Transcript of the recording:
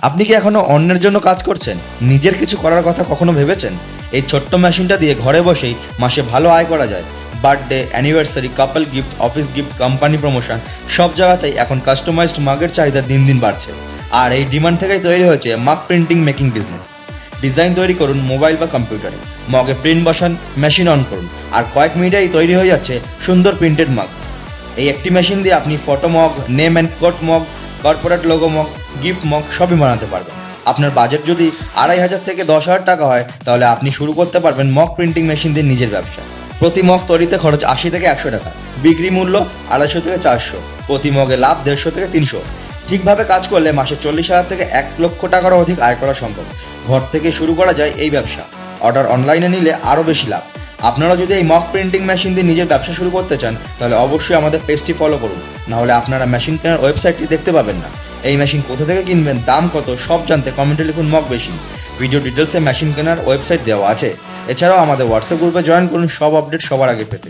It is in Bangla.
আপনি কি এখনো অন্যের জন্য কাজ করছেন? নিজের কিছু করার কথা কখনো ভেবেছেন? এই ছোট্ট মেশিনটা দিয়ে ঘরে বসেই মাসে ভালো আয় করা যায়। Birthday, anniversary, couple gift, office gift, company promotion সব জায়গাতেই এখন কাস্টমাইজড মাগের চাহিদা দিন দিন বাড়ছে। আর এই ডিমান্ড থেকেই তৈরি হয়েছে মাগ প্রিন্টিং মেকিং বিজনেস। ডিজাইন তৈরি করুন মোবাইল বা কম্পিউটারে, মগে প্রিন্ট বসান, মেশিন অন করুন, আর কয়েক মিনিটেই তৈরি হয়ে যাচ্ছে সুন্দর প্রিন্টেড মাগ। এই একটি মেশিন দিয়ে আপনি photo mug, name and quote mug, corporate logo mug, gift mug সবই বানাতে পারবেন। আপনার বাজেট যদি 2,500 থেকে 10,000 টাকা হয়, তাহলে আপনি শুরু করতে পারবেন মগ প্রিন্টিং মেশিন দিয়ে নিজের ব্যবসা। প্রতি মগ তৈরিতে খরচ 80 থেকে 100 টাকা, বিক্রি মূল্য 250 থেকে 400, প্রতি মগে লাভ 150 থেকে 300। ঠিকভাবে কাজ করলে মাসে 40,000 থেকে 1 লক্ষ টাকারও অধিক আয় করা সম্ভব। ঘর থেকে শুরু করা যায় এই ব্যবসা। অর্ডার অনলাইনে নিলে আরও বেশি লাভ। আপনারা যদি এই মক প্রিন্টিং মেশিন দিয়ে নিজের ব্যবসা শুরু করতে চান, তাহলে অবশ্যই আমাদের পেজটি ফলো করুন, নাহলে আপনারা মেশিন কেনার ওয়েবসাইটটি দেখতে পাবেন না। এই মেশিন কোথা থেকে কিনবেন, দাম কত সব জানতে কমেন্টে লিখুন মক মেশিন। ভিডিও ডিটেলসে মেশিন কেনার ওয়েবসাইট দেওয়া আছে। এছাড়াও আমাদের হোয়াটসঅ্যাপ গ্রুপে জয়েন করুন সব আপডেট সবার আগে পেতে।